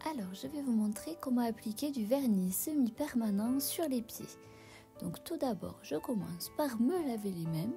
Alors, je vais vous montrer comment appliquer du vernis semi-permanent sur les pieds. Donc tout d'abord, je commence par me laver les mains.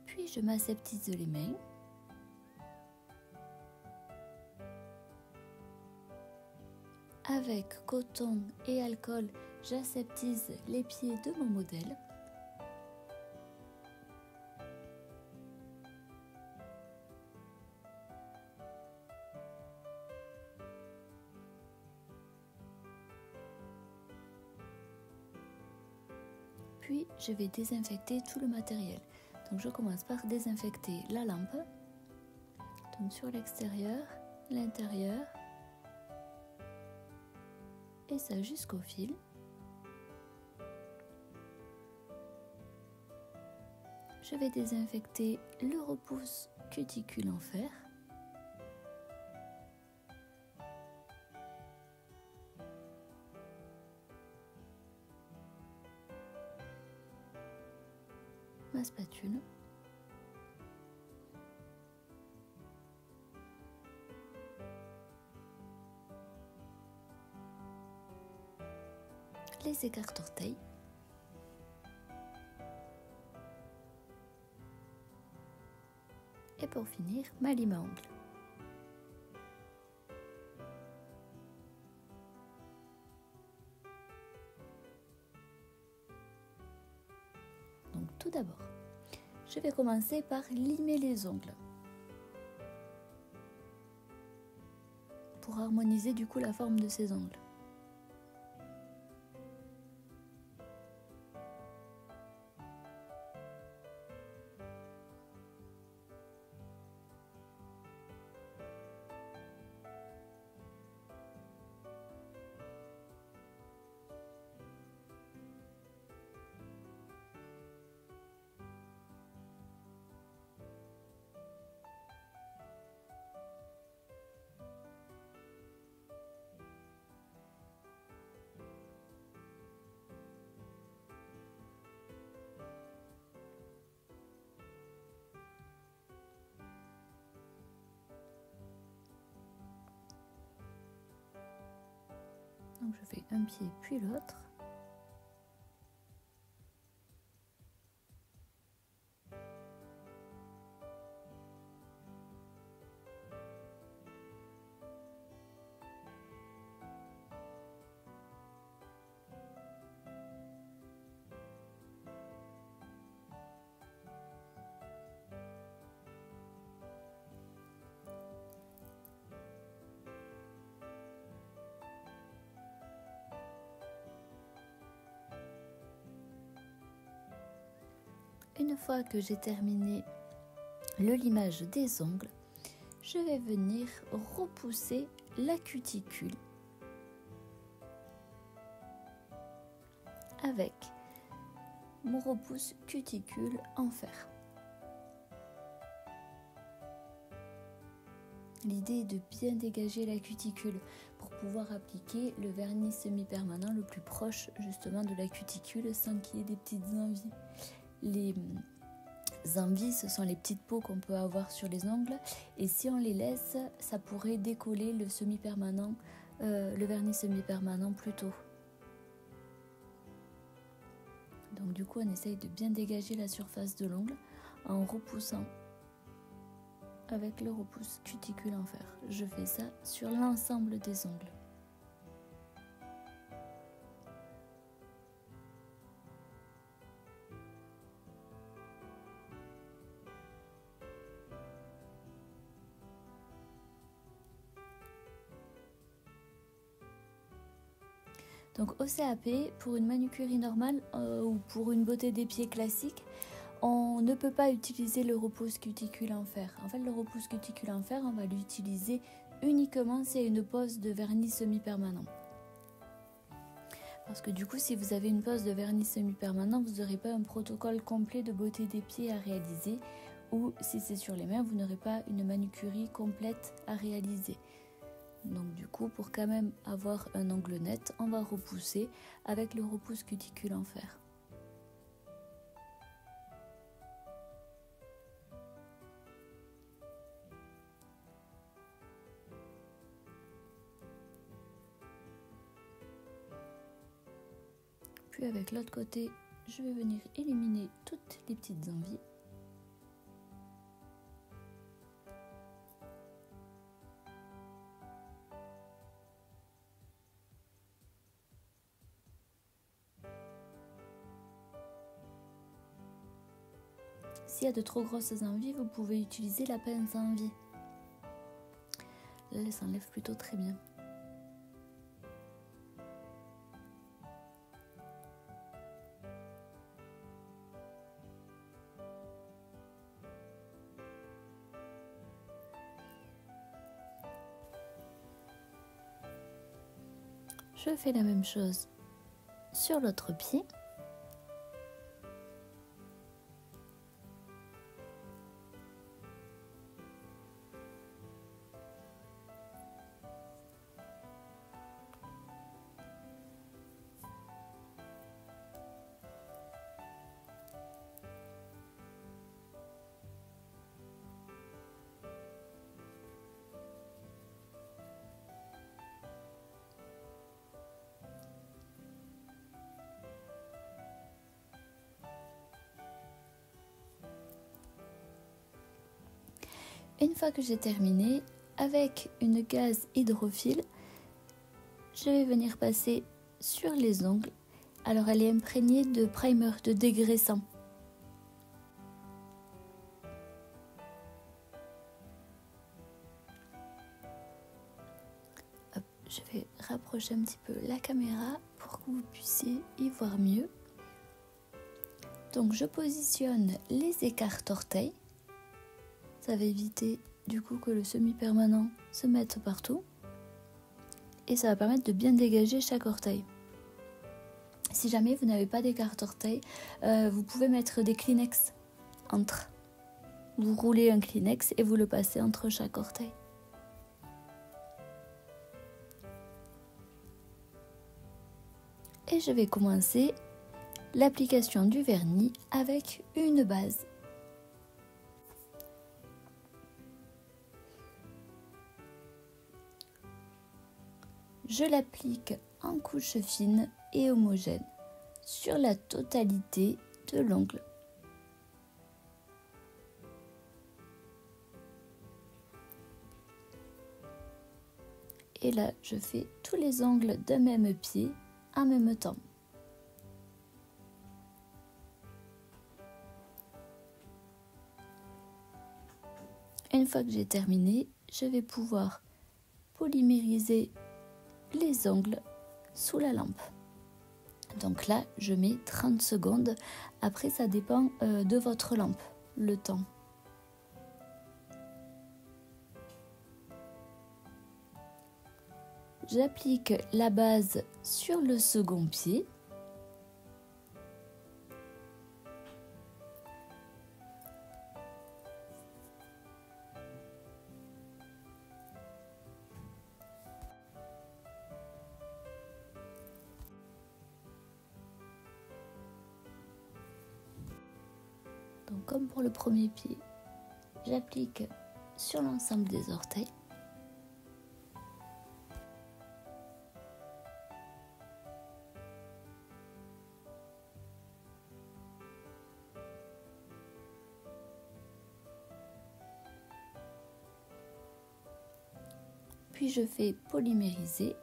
Puis je m'aseptise les mains. Avec coton et alcool, j'aseptise les pieds de mon modèle. Puis je vais désinfecter tout le matériel. Donc je commence par désinfecter la lampe. Donc sur l'extérieur, l'intérieur. Et ça jusqu'au fil. Je vais désinfecter le repousse cuticule en fer. Ma spatule. Les écarts-orteils. Et pour finir, ma lime à ongles. Donc tout d'abord, je vais commencer par limer les ongles. Pour harmoniser du coup la forme de ces ongles. Donc je fais un pied puis l'autre. Une fois que j'ai terminé le limage des ongles, je vais venir repousser la cuticule avec mon repousse cuticule en fer. L'idée est de bien dégager la cuticule pour pouvoir appliquer le vernis semi-permanent le plus proche justement de la cuticule sans qu'il y ait des petites envies. Les envies, ce sont les petites peaux qu'on peut avoir sur les ongles et si on les laisse, ça pourrait décoller le semi-permanent, le vernis semi-permanent plus tôt. Donc du coup, on essaye de bien dégager la surface de l'ongle en repoussant avec le repousse cuticule en fer. Je fais ça sur l'ensemble des ongles. Donc au CAP, pour une manucurie normale ou pour une beauté des pieds classique, on ne peut pas utiliser le repousse cuticule en fer. En fait, le repousse cuticule en fer, on va l'utiliser uniquement s'il y a une pose de vernis semi-permanent. Parce que du coup, si vous avez une pose de vernis semi-permanent, vous n'aurez pas un protocole complet de beauté des pieds à réaliser. Ou si c'est sur les mains, vous n'aurez pas une manucurie complète à réaliser. Donc du coup, pour quand même avoir un ongle net, on va repousser avec le repousse cuticule en fer. Puis avec l'autre côté, je vais venir éliminer toutes les petites envies. S'il y a de trop grosses envies, vous pouvez utiliser la pince à envie. Là, elle s'enlève plutôt très bien. Je fais la même chose sur l'autre pied. Une fois que j'ai terminé, avec une gaze hydrophile, je vais venir passer sur les ongles. Alors elle est imprégnée de primer, de dégraissant. Hop, je vais rapprocher un petit peu la caméra pour que vous puissiez y voir mieux. Donc je positionne les écarts-orteils. Ça va éviter du coup que le semi-permanent se mette partout. Et ça va permettre de bien dégager chaque orteil. Si jamais vous n'avez pas d'écart-orteil, vous pouvez mettre des Kleenex entre. Vous roulez un Kleenex et vous le passez entre chaque orteil. Et je vais commencer l'application du vernis avec une base. Je l'applique en couche fine et homogène sur la totalité de l'ongle. Et là, je fais tous les ongles d'un même pied en même temps. Une fois que j'ai terminé, je vais pouvoir polymériser les ongles sous la lampe. Donc là, je mets 30 secondes. Après, ça dépend de votre lampe, le temps. J'applique la base sur le second pied. Donc comme pour le premier pied, j'applique sur l'ensemble des orteils. Puis je fais polymériser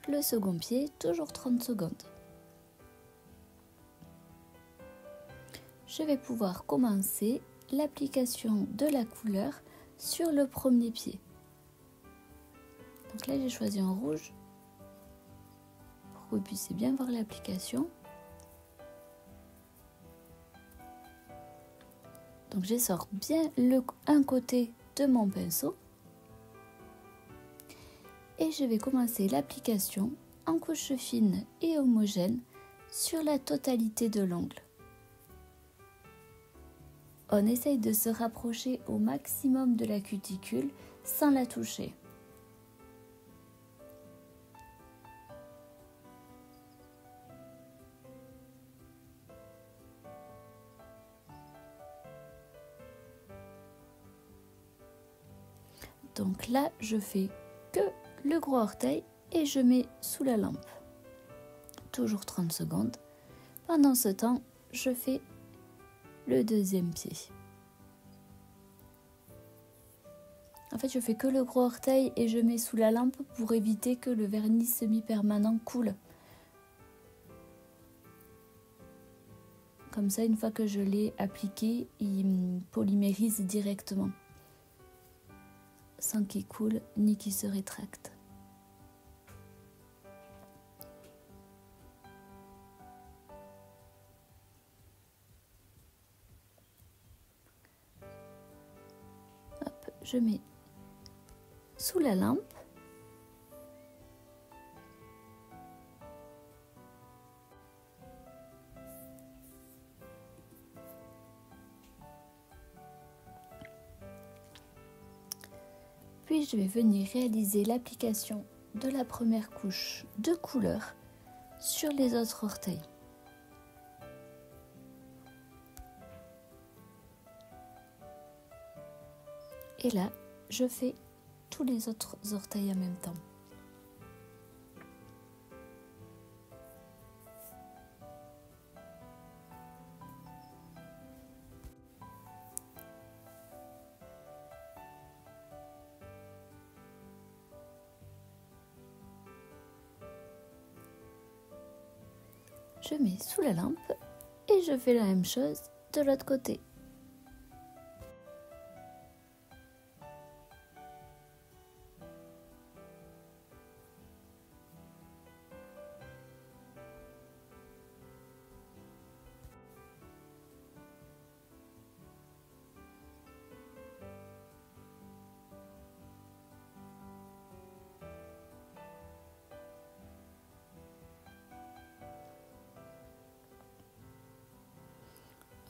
le second pied, toujours 30 secondes. Je vais pouvoir commencer l'application de la couleur sur le premier pied. Donc là, j'ai choisi en rouge pour que vous puissiez bien voir l'application. Donc j'essore bien un côté de mon pinceau. Et je vais commencer l'application en couche fine et homogène sur la totalité de l'ongle. On essaye de se rapprocher au maximum de la cuticule sans la toucher. Donc là, je fais que le gros orteil et je mets sous la lampe. toujours 30 secondes. Pendant ce temps, je fais le deuxième pied. En fait, je fais que le gros orteil et je mets sous la lampe pour éviter que le vernis semi-permanent coule. Comme ça, une fois que je l'ai appliqué, il polymérise directement, sans qu'il coule ni qu'il se rétracte. Hop, je mets sous la lampe. Puis je vais venir réaliser l'application de la première couche de couleur sur les autres orteils. Et là, je fais tous les autres orteils en même temps. Je mets sous la lampe et je fais la même chose de l'autre côté.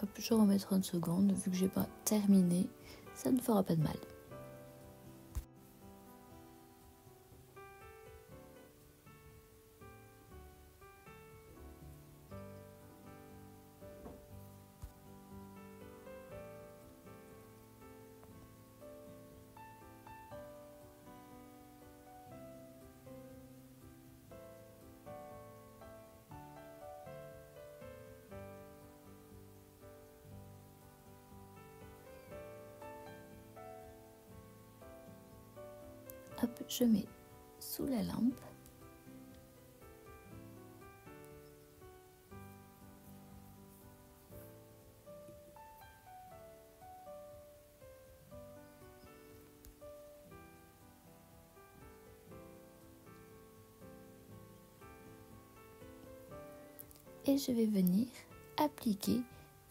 Hop, je remets 30 secondes, vu que j'ai pas terminé, ça ne fera pas de mal. Hop, je mets sous la lampe. Et je vais venir appliquer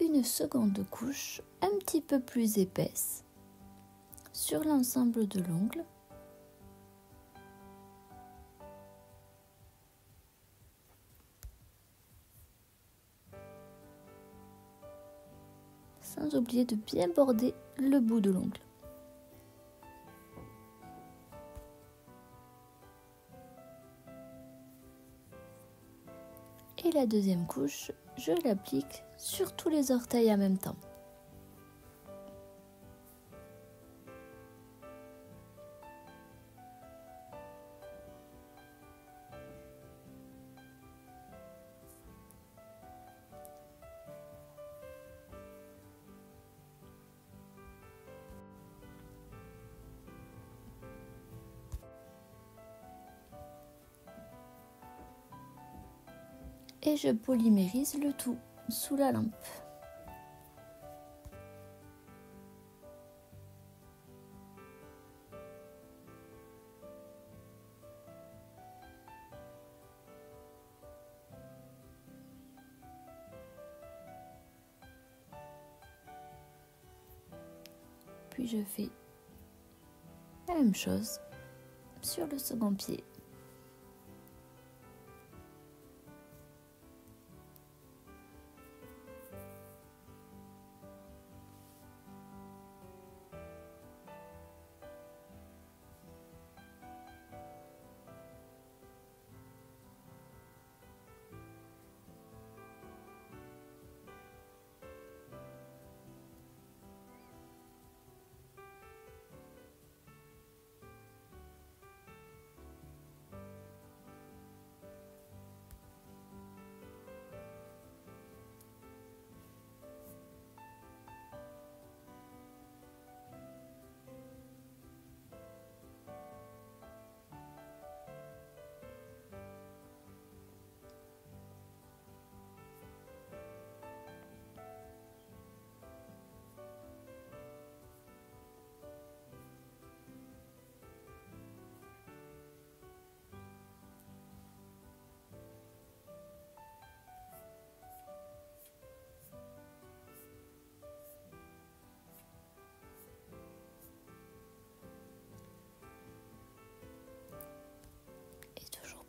une seconde couche un petit peu plus épaisse sur l'ensemble de l'ongle. Sans oublier de bien border le bout de l'ongle. Et la deuxième couche, je l'applique sur tous les orteils en même temps. Et je polymérise le tout sous la lampe. Puis je fais la même chose sur le second pied.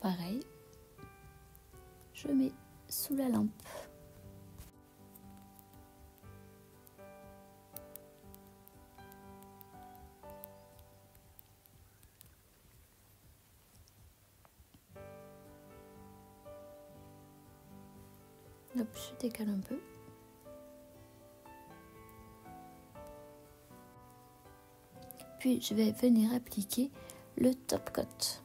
pareil, je mets sous la lampe. Hop, je décale un peu. Puis je vais venir appliquer le top coat.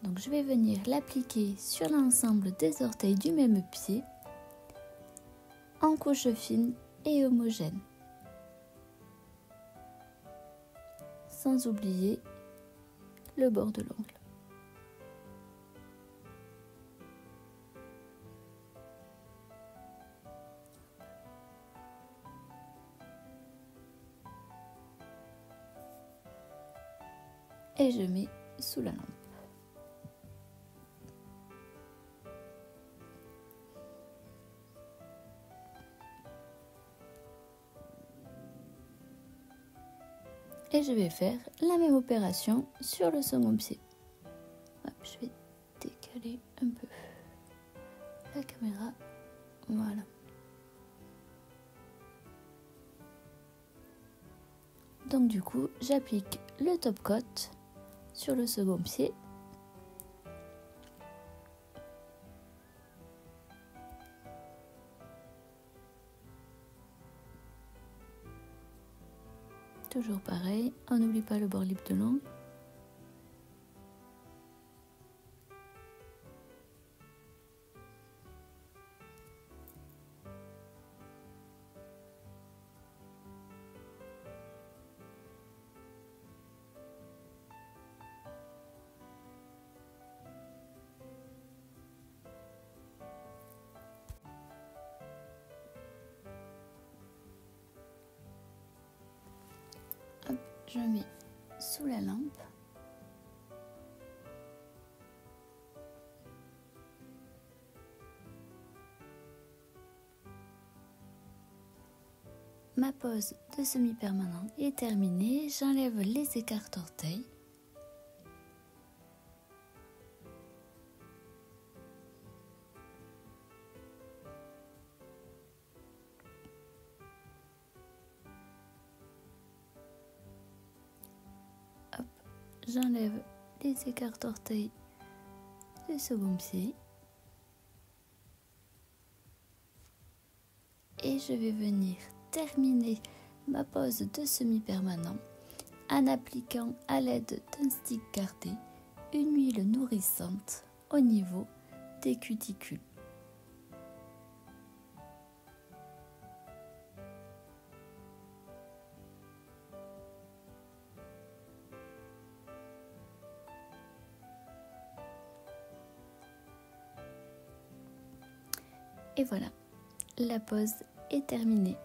Donc je vais venir l'appliquer sur l'ensemble des orteils du même pied en couche fine et homogène. Sans oublier le bord de l'ongle. Et je mets sous la lampe. Et je vais faire la même opération sur le second pied. Hop, je vais décaler un peu la caméra. Voilà. Donc du coup, j'applique le top coat sur le second pied. Toujours pareil, on n'oublie pas le bord libre de l'ongle. Hop, je mets sous la lampe. Ma pose de semi-permanent est terminée. J'enlève les écarts d'orteils. Hop, j'enlève les écarts d'orteils du second pied. Et je vais venir terminer ma pose de semi-permanent en appliquant à l'aide d'un stick gardé une huile nourrissante au niveau des cuticules. Et voilà, la pose est terminée.